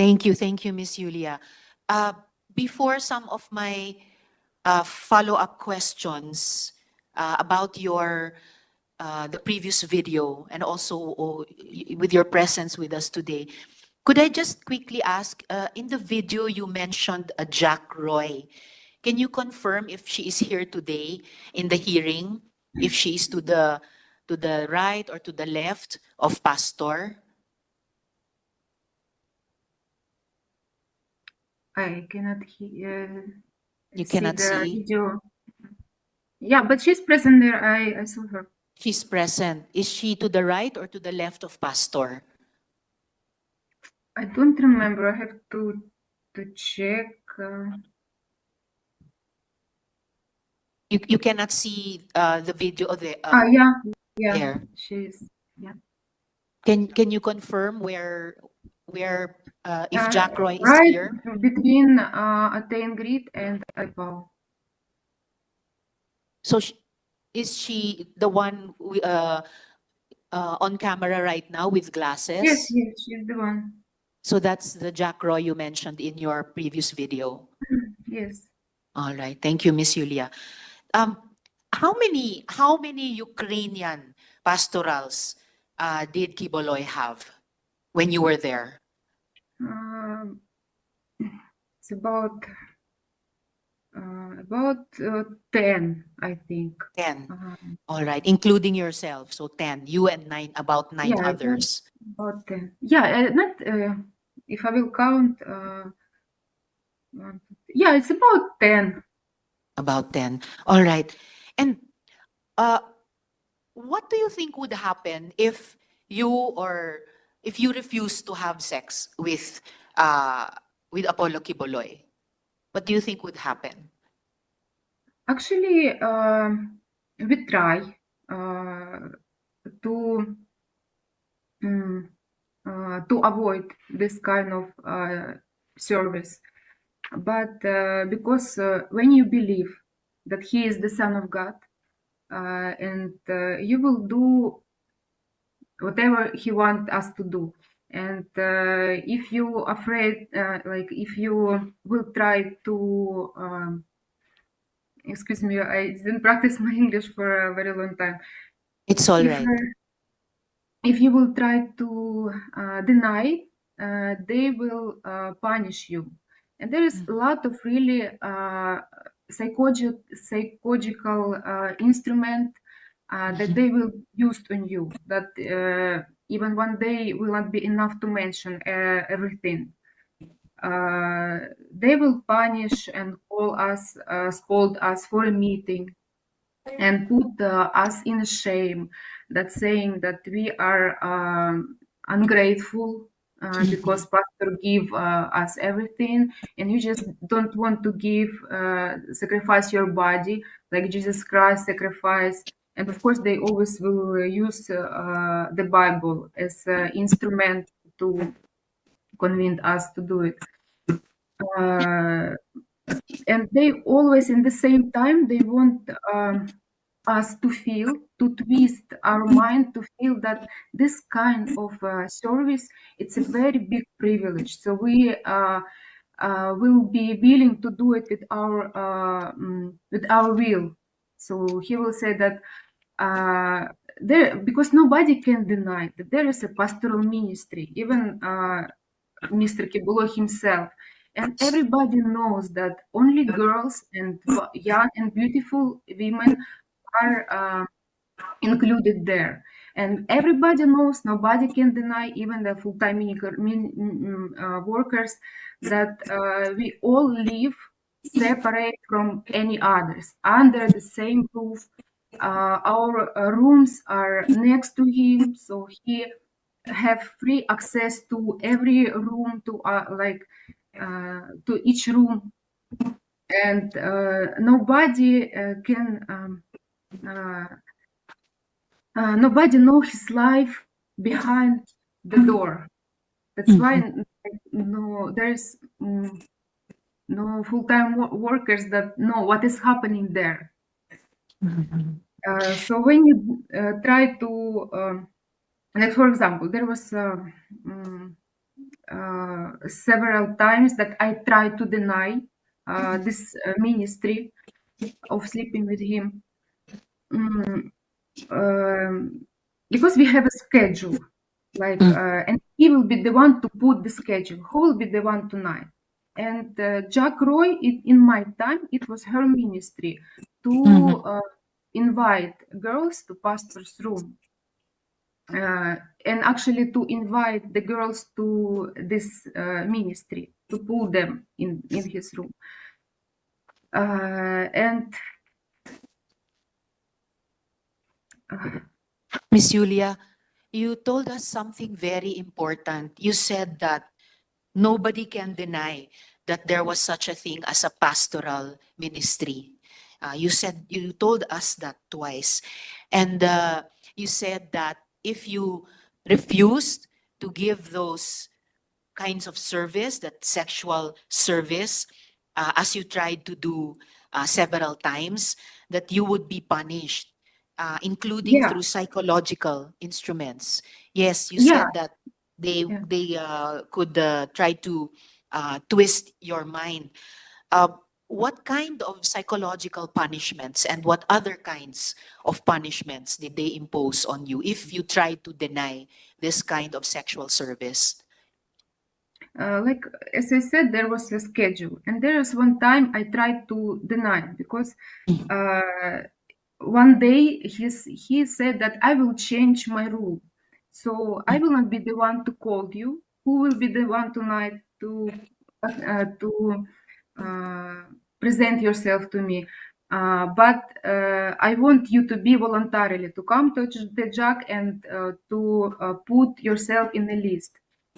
Thank you, Miss Yulia. Before some of my follow-up questions about your the previous video and also with your presence with us today, could I just quickly ask, in the video you mentioned Jack Roy. Can you confirm if she is here today in the hearing? If she is to the right or to the left of Pastor? I cannot hear. You See cannot the see. video. Yeah, but she's present there. I saw her. She's present. Is she to the right or to the left of Pastor? I don't remember. I have to check. You cannot see the video of the Yeah, there. she's yeah. Can you confirm where if Jack Roy is Right here? between Attain Grid and Ipao. So is she the one on camera right now with glasses? Yes, she's the one. So that's the Jack Roy you mentioned in your previous video. Yes. All right. Thank you, Miss Yulia. Um, how many Ukrainian pastorals did Quiboloy have when you were there? It's about 10, I think. 10. All right, including yourself. So 10. You and about nine Yeah, others. about 10. Yeah, not if I will count. Yeah, it's about 10. About 10. All right. And what do you think would happen if you refuse to have sex with Apollo Quiboloy? What do you think would happen? Actually, we try to avoid this kind of service, but because when you believe that he is the Son of God, and you will do whatever he wants us to do. And if you afraid, like if you will try to, excuse me, I didn't practice my English for a very long time. It's all If right. if you will try to deny, they will punish you. And there is a lot of really psychological instrument that they will use on you. That even one day will not be enough to mention everything. They will punish and call us, scold us for a meeting, and put us in shame, that saying that we are ungrateful because pastor give us everything and you just don't want to give, sacrifice your body like Jesus Christ sacrificed. And of course they always will use the Bible as an instrument to convince us to do it. And they always in the same time they want us to feel, to twist our mind to feel that this kind of service, it's a very big privilege. So we will be willing to do it with our will. So he will say that there, because nobody can deny that there is a pastoral ministry, even Mr. Quiboloy himself. And everybody knows that only girls and young and beautiful women are included there. And everybody knows, nobody can deny, even the full-time workers, that we all live separate from any others, under the same roof. Our rooms are next to him, so he have free access to every room, to each room, and nobody can. Nobody know his life behind the door. That's why no, there's no full-time workers that know what is happening there. So when you try to, like for example, there was several times that I tried to deny this ministry of sleeping with him. Mm, because we have a schedule, like, and he will be the one to put the schedule. Who will be the one tonight? And Jack Roy, in my time, it was her ministry to invite girls to pastor's room. And actually to invite the girls to this ministry, to pull them in his room. And Miss Julia, you told us something very important. You said that nobody can deny that there was such a thing as a pastoral ministry. You told us that twice. And you said that if you refused to give those kinds of service, that sexual service, as you tried to do several times, that you would be punished, including yeah, through psychological instruments. Yes, you yeah, said that they yeah. they could try to twist your mind. Uh, what kind of psychological punishments and what other kinds of punishments did they impose on you if you tried to deny this kind of sexual service? Like as I said, there was a schedule, and there is one time I tried to deny because uh, one day he said that I will change my rule, so I will not be the one to call you. Who will be the one tonight to uh, present yourself to me? But I want you to be voluntarily to come to the Jack and to put yourself in the list.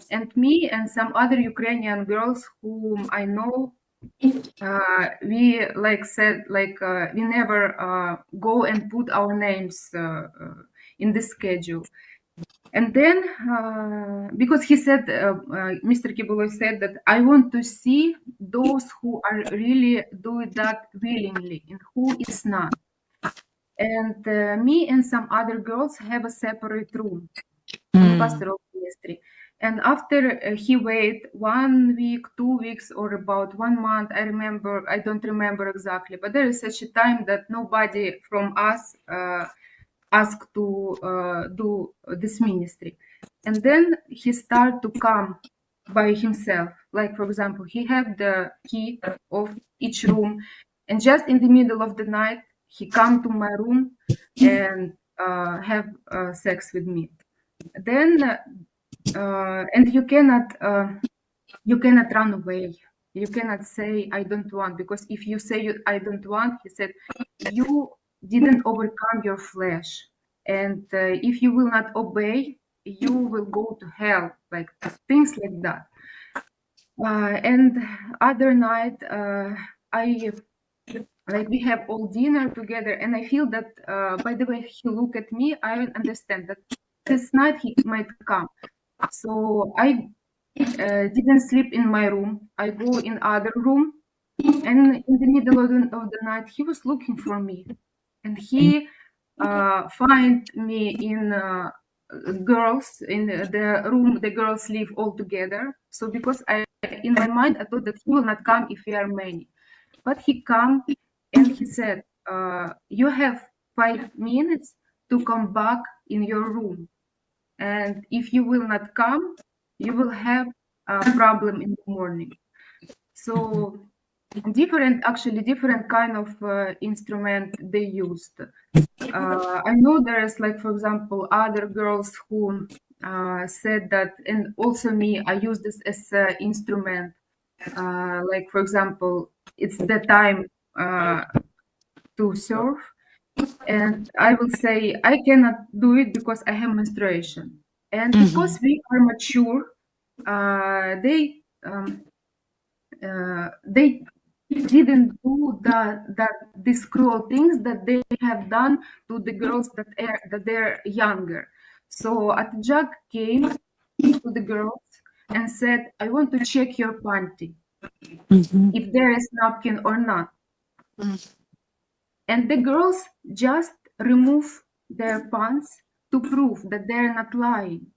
And me and some other Ukrainian girls whom I know, we like said like we never go and put our names in the schedule. And then because he said, Mr. Quiboloy said that I want to see those who are really do that willingly and who is not. And me and some other girls have a separate room on Mm. pastoral ministry. And after he wait 1 week, 2 weeks, or about 1 month, I don't remember exactly, but there is such a time that nobody from us asked to do this ministry. And then he start to come by himself. Like, for example, he had the key of each room, and just in the middle of the night, he come to my room and have sex with me. Then and you cannot run away. You cannot say I don't want, because if you say I don't want, he said you didn't overcome your flesh, and if you will not obey, you will go to hell, like things like that. And other night, I like we have all dinner together, and I feel that by the way he look at me, I understand that this night he might come. So I didn't sleep in my room. I go in other room, and in the middle of the night, he was looking for me, and he find me in girls in the room. The girls live all together. So because in my mind, I thought that he will not come if we are many, but he come and he said, "You have 5 minutes to come back in your room, and if you will not come, you will have a problem in the morning." So different kind of instrument they used. I know there is, like, for example, other girls who said that, and also me, I use this as an instrument. Like, for example, it's the time to serve, and I will say I cannot do it because I have menstruation, and because we are mature, they didn't do that these cruel things that they have done to the girls that they're younger. So Atjag came to the girls and said, "I want to check your panty if there is napkin or not." And the girls just remove their pants to prove that they're not lying.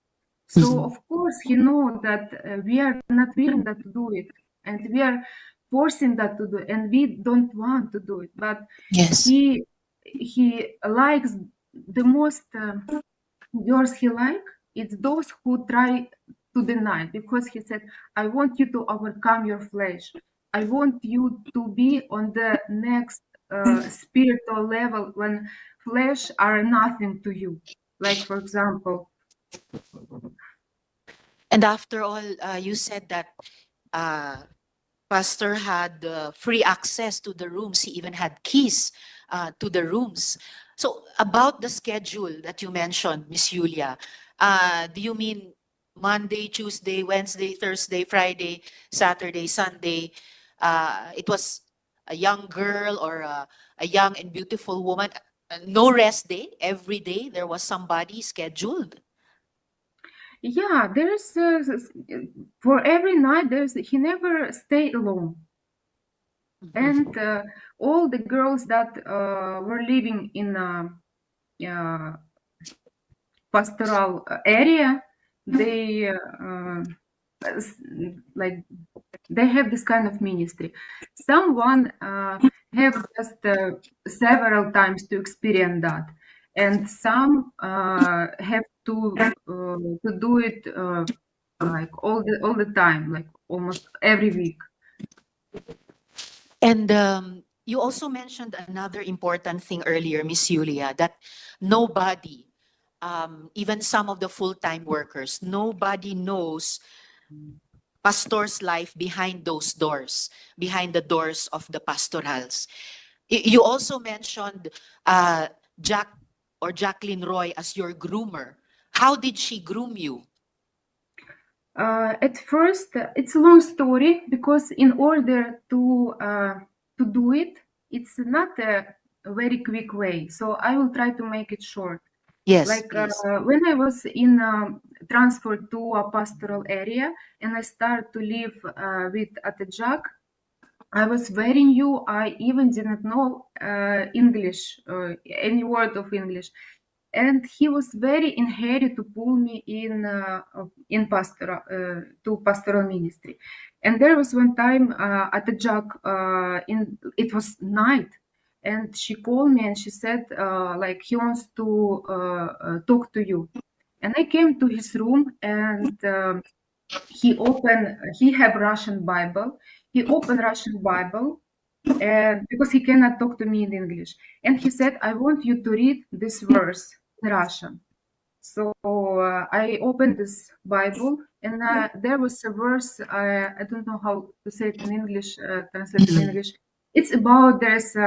So of course he know that we are not willing that to do it, and we are forcing that to do, and we don't want to do it. But Yes. he likes the most girls he like. It's those who try to deny, because he said, "I want you to overcome your flesh. I want you to be on the next spiritual level when flesh are nothing to you." Like for example. And after all, you said that uh, Pastor had free access to the rooms. He even had keys to the rooms. So about the schedule that you mentioned, Miss Julia, do you mean Monday, Tuesday, Wednesday, Thursday, Friday, Saturday, Sunday? It was a young girl or a young and beautiful woman. No rest day. Every day there was somebody scheduled. Yeah, there's for every night there's he never stay alone, and all the girls that were living in uh, pastoral area, they s- like they have this kind of ministry. Someone have just several times to experience that, and some have to do it like all the time, like almost every week. And you also mentioned another important thing earlier, Miss Julia, that nobody, even some of the full-time workers, nobody knows pastor's life behind those doors, behind the doors of the pastorals. You also mentioned Jack or Jacqueline Roy as your groomer. How did she groom you? At first, it's a long story, because in order to do it, it's not a very quick way. So I will try to make it short. Yes, Like please. when I was in transferred to a pastoral area and I started to live with Atejak, I was very new. I even didn't know English, any word of English, and he was very in hurry to pull me in pastoral to pastoral ministry. And there was one time at a jog in it was night, and she called me and she said like he wants to talk to you. And I came to his room, and he have Russian Bible. He opened Russian Bible, and because he cannot talk to me in English, and he said, "I want you to read this verse in Russian." So I opened this Bible, and there was a verse. I don't know how to say it in English. Translated in Mm. English, it's about there's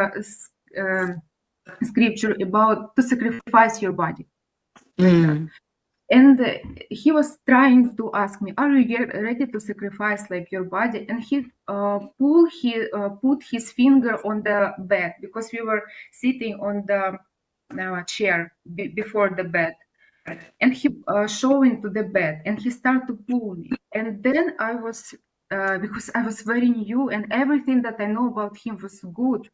scripture about to sacrifice your body, like that. Mm. And he was trying to ask me, "Are you ready to sacrifice like your body?" And he put his finger on the bed, because we were sitting on the chair before the bed, and he showing to the bed, and he started to pull me. And then I was because I was very new and everything that I know about him was good,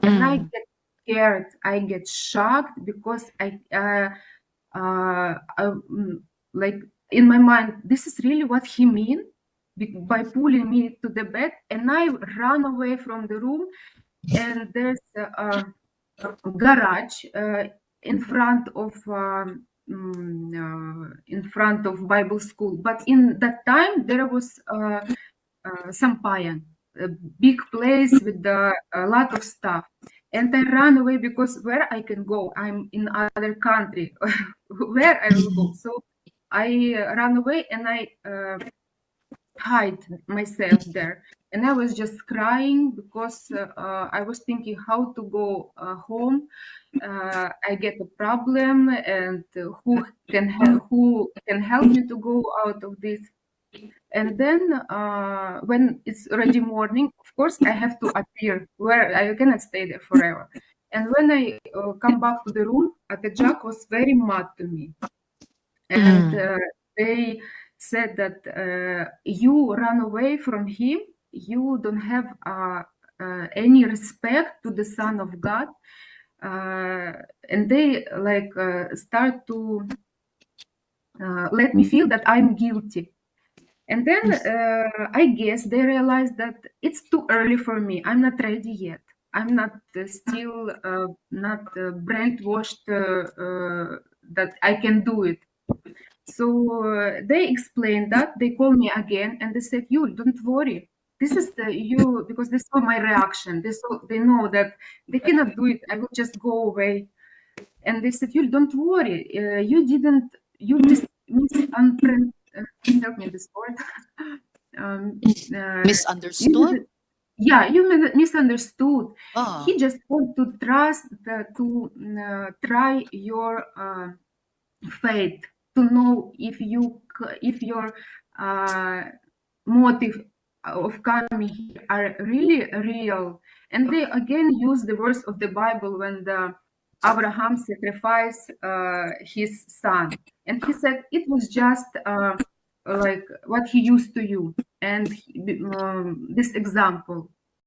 and I Mm. get scared, I get shocked, because like in my mind, this is really what he mean by pulling me to the bed. And I run away from the room, and there's a garage in front of in front of Bible school. But in that time there was Sampayan, a big place with a lot of stuff. And I ran away, because where I can go? I'm in other country. Where I will go? So I ran away, and I hide myself there. And I was just crying, because I was thinking how to go home. I get a problem, and who can help me to go out of this? And then when it's already morning, of course, I have to appear where I cannot stay there forever. And when I come back to the room, Jack was very mad to me, and Mm. they said that you run away from him, you don't have any respect to the Son of God, and they like start to let me feel that I'm guilty. And then I guess they realized that it's too early for me. I'm not ready yet. I'm not still not brainwashed that I can do it. So they explained that. They called me again and they said, "You don't worry. This is the you because they saw my reaction. They know that they cannot do it. I will just go away." And they said, "You don't worry. You didn't. You help me this word. Um, you Misunderstood? didn't, yeah, you misunderstood. Ah, He just want to trust to try your faith to know if your uh, motive of coming here are really real. And they again use the verse of the Bible when the Abraham sacrificed his son, and he said it was just like what he used to you, and this example.